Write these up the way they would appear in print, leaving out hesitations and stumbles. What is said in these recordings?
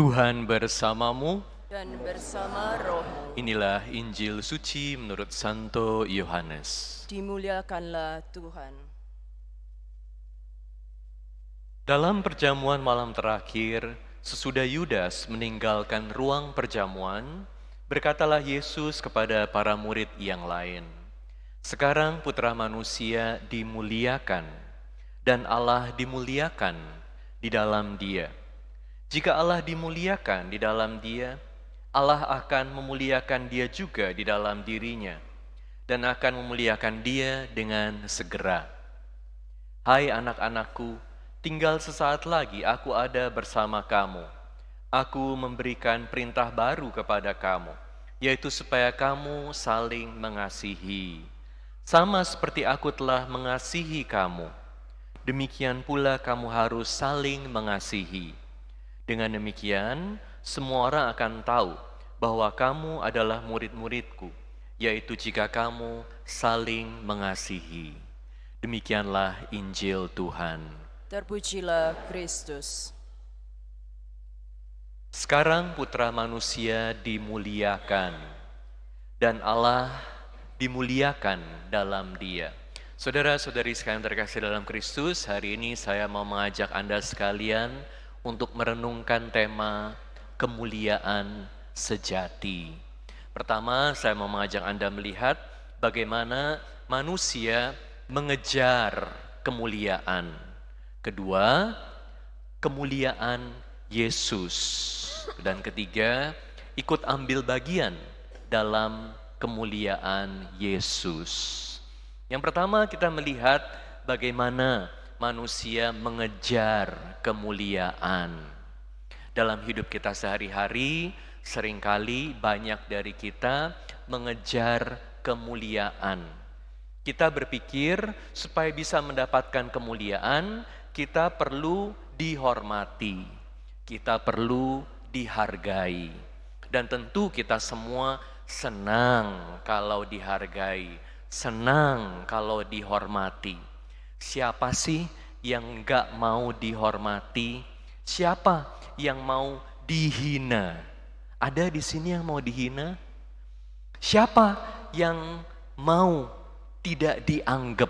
Tuhan bersamamu. Dan bersama rohmu. Inilah Injil suci menurut Santo Yohanes. Dimuliakanlah Tuhan. Dalam perjamuan malam terakhir, sesudah Yudas meninggalkan ruang perjamuan, berkatalah Yesus kepada para murid yang lain, "Sekarang Putra Manusia dimuliakan, dan Allah dimuliakan di dalam Dia. Jika Allah dimuliakan di dalam Dia, Allah akan memuliakan Dia juga di dalam dirinya, dan akan memuliakan Dia dengan segera. Hai anak-anakku, tinggal sesaat lagi aku ada bersama kamu. Aku memberikan perintah baru kepada kamu, yaitu supaya kamu saling mengasihi. Sama seperti aku telah mengasihi kamu, demikian pula kamu harus saling mengasihi. Dengan demikian, semua orang akan tahu bahwa kamu adalah murid-muridku, yaitu jika kamu saling mengasihi." Demikianlah Injil Tuhan. Terpujilah Kristus. Sekarang Putra Manusia dimuliakan, dan Allah dimuliakan dalam Dia. Saudara-saudari sekalian terkasih dalam Kristus, hari ini saya mau mengajak Anda sekalian untuk merenungkan tema kemuliaan sejati. Pertama, saya mau mengajak Anda melihat bagaimana manusia mengejar kemuliaan. Kedua, kemuliaan Yesus. Dan ketiga, ikut ambil bagian dalam kemuliaan Yesus. Yang pertama, kita melihat bagaimana manusia mengejar kemuliaan. Dalam hidup kita sehari-hari, seringkali banyak dari kita mengejar kemuliaan. Kita berpikir supaya bisa mendapatkan kemuliaan, kita perlu dihormati, kita perlu dihargai. Dan tentu kita semua senang kalau dihargai, senang kalau dihormati. Siapa sih yang gak mau dihormati? Siapa yang mau dihina? Ada di sini yang mau dihina? Siapa yang mau tidak dianggap?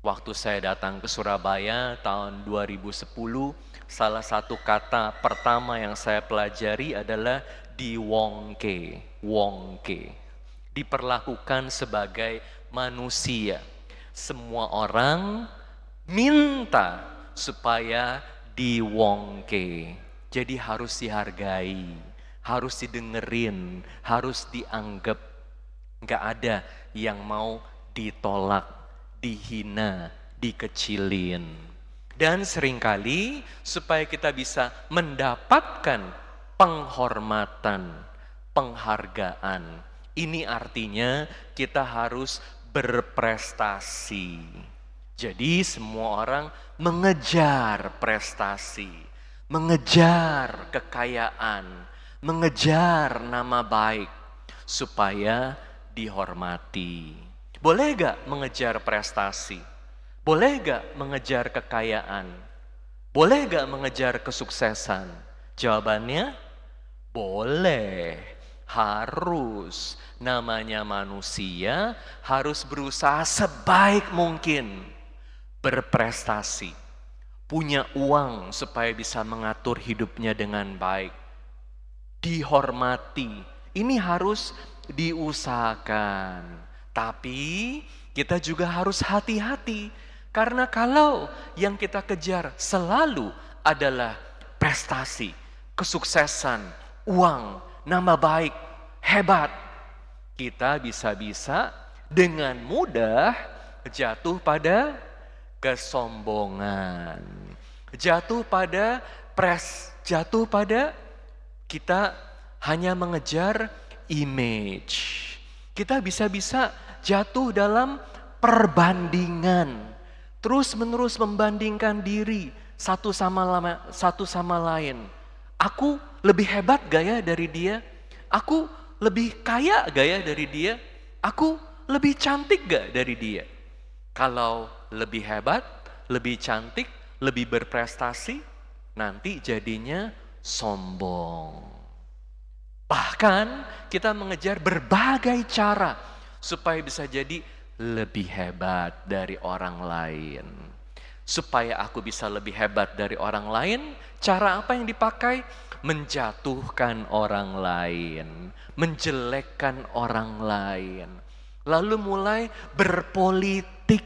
Waktu saya datang ke Surabaya tahun 2010, salah satu kata pertama yang saya pelajari adalah diwongke, wongke. Diperlakukan sebagai manusia. Semua orang minta supaya diwongke. Jadi harus dihargai, harus didengerin, harus dianggap. Gak ada yang mau ditolak, dihina, dikecilin. Dan seringkali supaya kita bisa mendapatkan penghormatan, penghargaan, ini artinya kita harus berprestasi. Jadi semua orang mengejar prestasi, mengejar kekayaan, mengejar nama baik supaya dihormati. Boleh gak mengejar prestasi? Boleh gak mengejar kekayaan? Boleh gak mengejar kesuksesan? Jawabannya boleh, harus. Namanya manusia harus berusaha sebaik mungkin berprestasi, punya uang supaya bisa mengatur hidupnya dengan baik, dihormati. Ini harus diusahakan. Tapi kita juga harus hati-hati, karena kalau yang kita kejar selalu adalah prestasi, kesuksesan, uang, nama baik, hebat, kita bisa-bisa dengan mudah jatuh pada kesombongan, jatuh pada jatuh pada kita hanya mengejar image. Kita bisa-bisa jatuh dalam perbandingan, terus-menerus membandingkan diri satu sama lain. Aku lebih hebat gak ya dari dia? Aku lebih kaya gak ya dari dia? Aku lebih cantik gak dari dia? Kalau lebih hebat, lebih cantik, lebih berprestasi, nanti jadinya sombong. Bahkan kita mengejar berbagai cara supaya bisa jadi lebih hebat dari orang lain. Supaya aku bisa lebih hebat dari orang lain, cara apa yang dipakai? Menjatuhkan orang lain, menjelekkan orang lain. Lalu mulai berpolitik,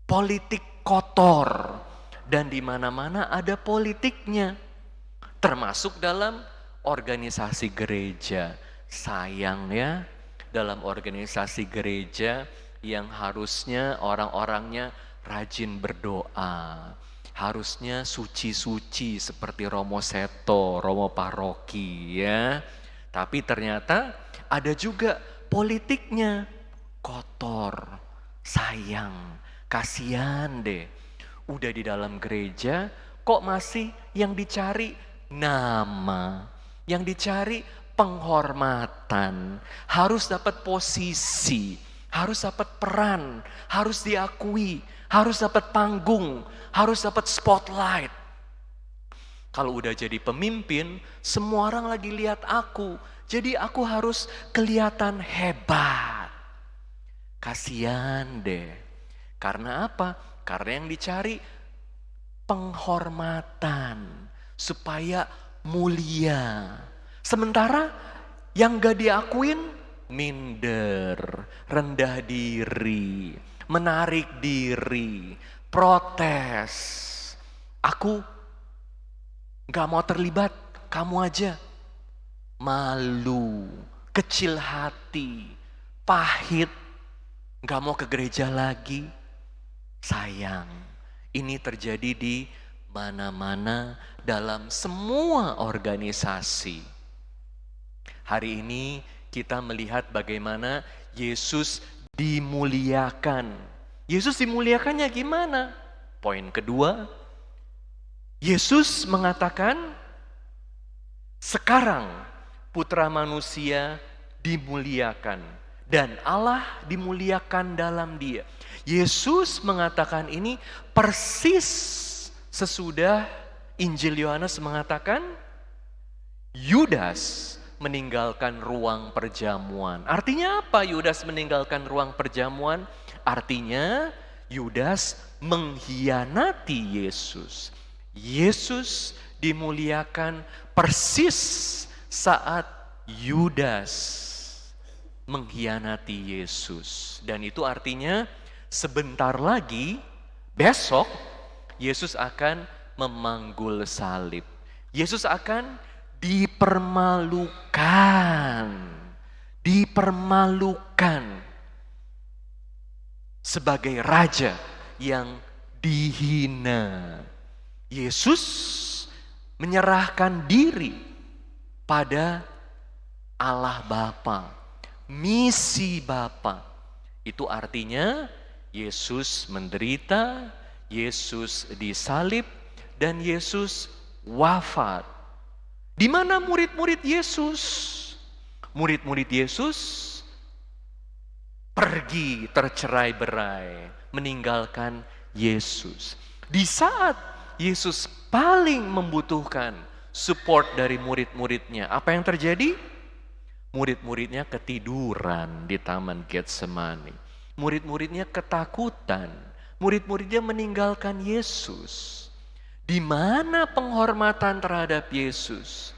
politik kotor. Dan di mana-mana ada politiknya. Termasuk dalam organisasi gereja. Sayang ya, dalam organisasi gereja yang harusnya orang-orangnya rajin berdoa. Harusnya suci-suci seperti Romo Seto, Romo Paroki ya. Tapi ternyata ada juga politiknya kotor. Sayang, kasihan deh. Udah di dalam gereja kok masih yang dicari nama, yang dicari penghormatan, harus dapat posisi, harus dapat peran, harus diakui, harus dapat panggung, harus dapat spotlight. Kalau udah jadi pemimpin, semua orang lagi lihat aku, jadi aku harus kelihatan hebat. Kasian deh. Karena apa? Karena yang dicari penghormatan, supaya mulia. Sementara yang gak diakuin, minder, rendah diri, menarik diri, protes. Aku gak mau terlibat, kamu aja. Malu, kecil hati, pahit, gak mau ke gereja lagi. Sayang, ini terjadi di mana-mana dalam semua organisasi. Hari ini kita melihat bagaimana Yesus dimuliakan. Yesus dimuliakannya gimana? Poin kedua, Yesus mengatakan, sekarang Putra Manusia dimuliakan dan Allah dimuliakan dalam Dia. Yesus mengatakan ini persis sesudah Injil Yohanes mengatakan Yudas meninggalkan ruang perjamuan. Artinya apa Yudas meninggalkan ruang perjamuan? Artinya Yudas mengkhianati Yesus. Yesus dimuliakan persis saat Yudas mengkhianati Yesus. Dan itu artinya sebentar lagi, besok, Yesus akan memanggul salib. Yesus akan dipermalukan. Dipermalukan sebagai raja yang dihina. Yesus menyerahkan diri pada Allah Bapa, misi Bapa. Itu artinya Yesus menderita, Yesus disalib, dan Yesus wafat. Di mana murid-murid Yesus? Murid-murid Yesus pergi tercerai-berai, meninggalkan Yesus. Di saat Yesus paling membutuhkan support dari murid-muridnya, apa yang terjadi? Murid-muridnya ketiduran di Taman Getsemani. Murid-muridnya ketakutan. Murid-muridnya meninggalkan Yesus. Di mana penghormatan terhadap Yesus?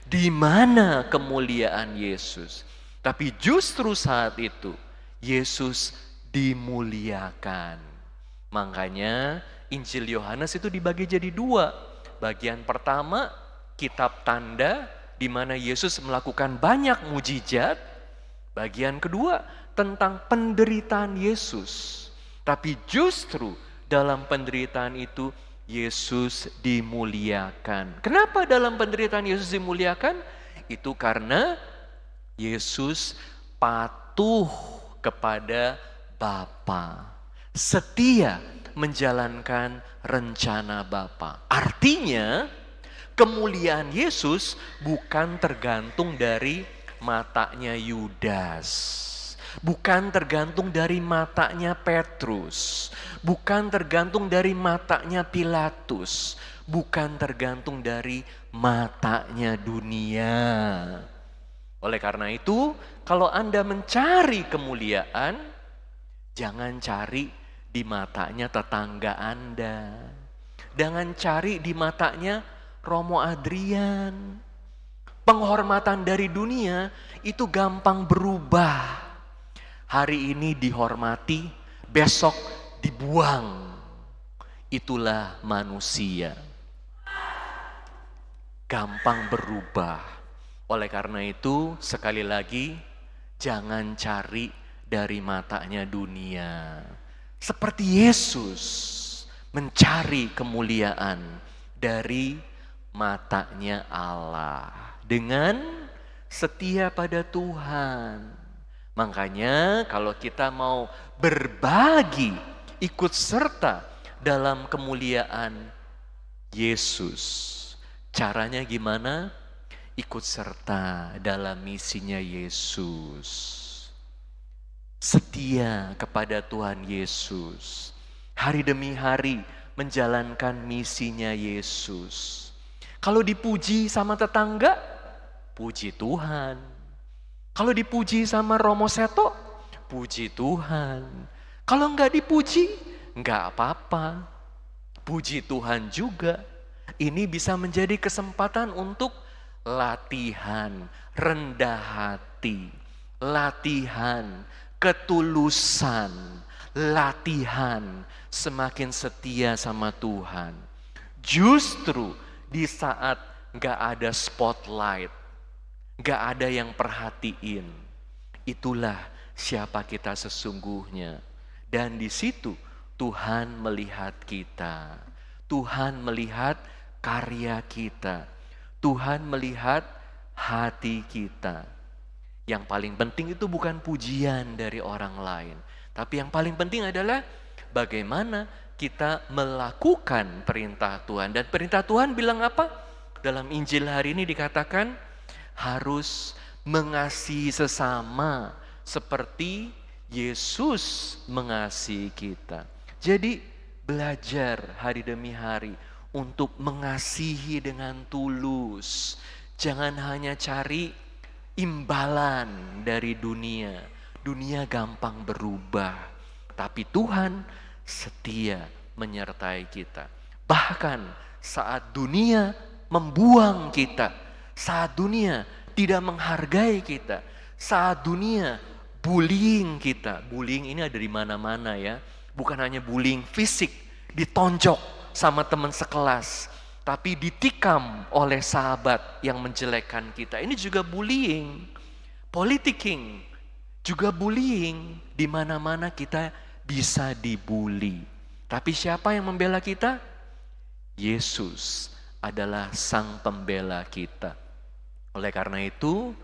Di mana kemuliaan Yesus? Tapi justru saat itu Yesus dimuliakan. Makanya Injil Yohanes itu dibagi jadi dua. Bagian pertama kitab tanda di mana Yesus melakukan banyak mujizat. Bagian kedua tentang penderitaan Yesus. Tapi justru dalam penderitaan itu Yesus dimuliakan. Kenapa dalam penderitaan Yesus dimuliakan? Itu karena Yesus patuh kepada Bapa. Setia menjalankan rencana Bapa. Artinya kemuliaan Yesus bukan tergantung dari matanya Yudas. bukan tergantung dari matanya Petrus, bukan tergantung dari matanya Pilatus, bukan tergantung dari matanya dunia. Oleh karena itu, kalau Anda mencari kemuliaan, jangan cari di matanya tetangga Anda. Jangan cari di matanya Romo Adrian. Penghormatan dari dunia itu gampang berubah. Hari ini dihormati, besok dibuang. Itulah manusia. Gampang berubah. Oleh karena itu, sekali lagi, jangan cari dari matanya dunia. Seperti Yesus mencari kemuliaan dari matanya Allah. Dengan setia pada Tuhan. Makanya kalau kita mau berbagi, ikut serta dalam kemuliaan Yesus. Caranya gimana? Ikut serta dalam misinya Yesus. Setia kepada Tuhan Yesus. Hari demi hari menjalankan misinya Yesus. Kalau dipuji sama tetangga, puji Tuhan. Kalau dipuji sama Romo Seto, puji Tuhan. Kalau enggak dipuji, enggak apa-apa. Puji Tuhan juga. Ini bisa menjadi kesempatan untuk latihan rendah hati, latihan ketulusan, latihan semakin setia sama Tuhan. Justru di saat gak ada spotlight, gak ada yang perhatiin, itulah siapa kita sesungguhnya. Dan di situ Tuhan melihat kita. Tuhan melihat karya kita. Tuhan melihat hati kita. Yang paling penting itu bukan pujian dari orang lain. Tapi yang paling penting adalah bagaimana kita melakukan perintah Tuhan. Dan perintah Tuhan bilang apa? Dalam Injil hari ini dikatakan harus mengasihi sesama seperti Yesus mengasihi kita. Jadi belajar hari demi hari untuk mengasihi dengan tulus. Jangan hanya cari imbalan dari dunia. Dunia gampang berubah. Tapi Tuhan setia menyertai kita. Bahkan saat dunia membuang kita, saat dunia tidak menghargai kita, saat dunia bullying kita. Bullying ini ada di mana-mana ya. Bukan hanya bullying fisik, ditonjok sama teman sekelas, tapi ditikam oleh sahabat yang menjelekkan kita. Ini juga bullying. Politicking juga bullying. Di mana-mana kita bisa dibully. Tapi siapa yang membela kita? Yesus adalah sang pembela kita. Oleh karena itu,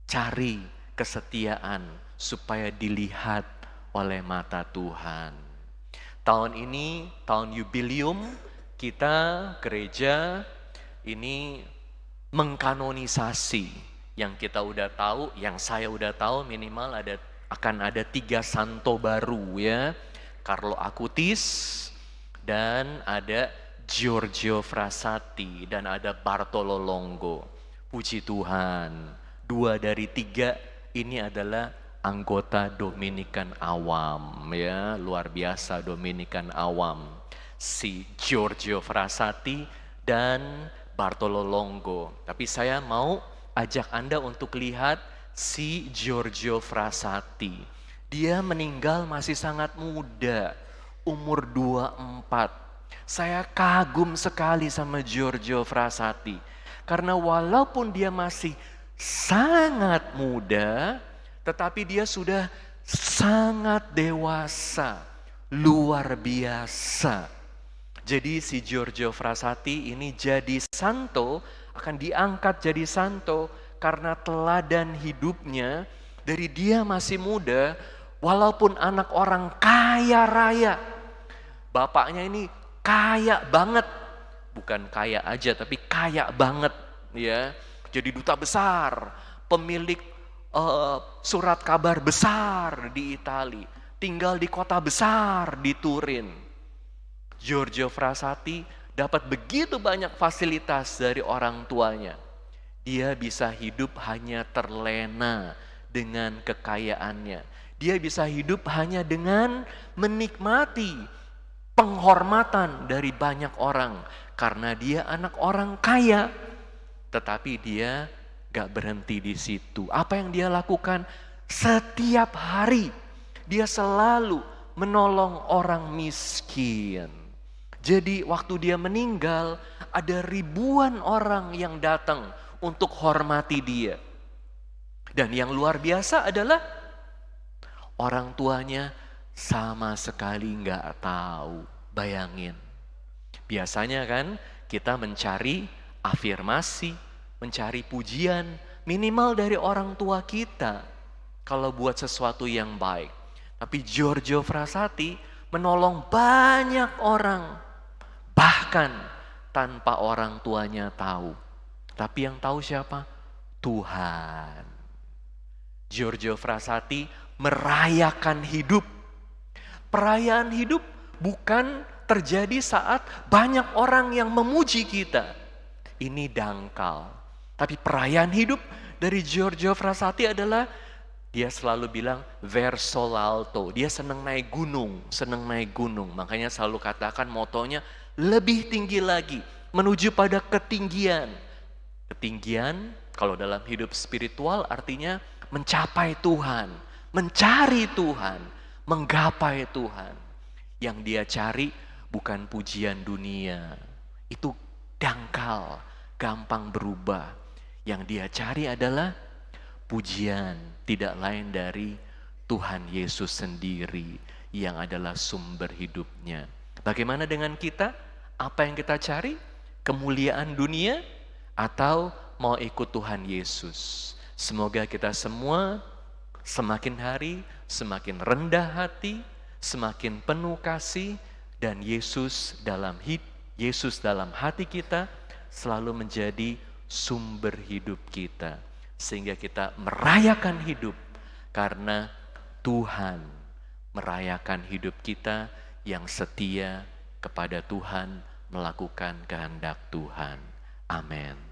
cari kesetiaan supaya dilihat oleh mata Tuhan. Tahun ini, tahun yubileum, kita gereja ini mengkanonisasi. Yang kita udah tahu, yang saya udah tahu minimal akan ada 3 santo baru ya. Carlo Acutis, dan ada Giorgio Frassati, dan ada Bartolo Longo. Puji Tuhan, 2 dari 3 ini adalah anggota Dominikan awam ya, luar biasa Dominikan awam. Si Giorgio Frassati dan Bartolo Longo. Tapi saya mau ajak Anda untuk lihat si Giorgio Frassati. Dia meninggal masih sangat muda, umur 24. Saya kagum sekali sama Giorgio Frassati. Karena walaupun dia masih sangat muda, tetapi dia sudah sangat dewasa, luar biasa. Jadi si Giorgio Frassati ini jadi santo, akan diangkat jadi santo karena teladan hidupnya dari dia masih muda, walaupun anak orang kaya raya. Bapaknya ini kaya banget, bukan kaya aja tapi kaya banget ya. Jadi duta besar, pemilik surat kabar besar di Italia, tinggal di kota besar di Turin. Giorgio Frassati dapat begitu banyak fasilitas dari orang tuanya. Dia bisa hidup hanya terlena dengan kekayaannya. Dia bisa hidup hanya dengan menikmati penghormatan dari banyak orang. Karena dia anak orang kaya. Tetapi dia gak berhenti di situ. Apa yang dia lakukan? Setiap hari dia selalu menolong orang miskin. Jadi waktu dia meninggal, ada ribuan orang yang datang untuk hormati dia. Dan yang luar biasa adalah orang tuanya sama sekali nggak tahu. Bayangin. Biasanya kan kita mencari afirmasi, mencari pujian, minimal dari orang tua kita kalau buat sesuatu yang baik. Tapi Giorgio Frassati menolong banyak orang, bahkan tanpa orang tuanya tahu. Tapi yang tahu siapa? Tuhan. Giorgio Frassati merayakan hidup. Perayaan hidup bukan terjadi saat banyak orang yang memuji kita. Ini dangkal. Tapi perayaan hidup dari Giorgio Frassati adalah dia selalu bilang verso l'alto. Dia senang naik gunung, Makanya selalu katakan motonya lebih tinggi lagi, menuju pada ketinggian. Ketinggian kalau dalam hidup spiritual artinya mencapai Tuhan, mencari Tuhan, menggapai Tuhan. Yang dia cari bukan pujian dunia. Itu dangkal, gampang berubah. Yang dia cari adalah pujian, tidak lain dari Tuhan Yesus sendiri yang adalah sumber hidupnya. Bagaimana dengan kita? Apa yang kita cari? Kemuliaan dunia atau mau ikut Tuhan Yesus? Semoga kita semua semakin hari semakin rendah hati, semakin penuh kasih, dan Yesus dalam hati kita selalu menjadi sumber hidup kita. Sehingga kita merayakan hidup karena Tuhan merayakan hidup kita yang setia kepada Tuhan, melakukan kehendak Tuhan. Amin.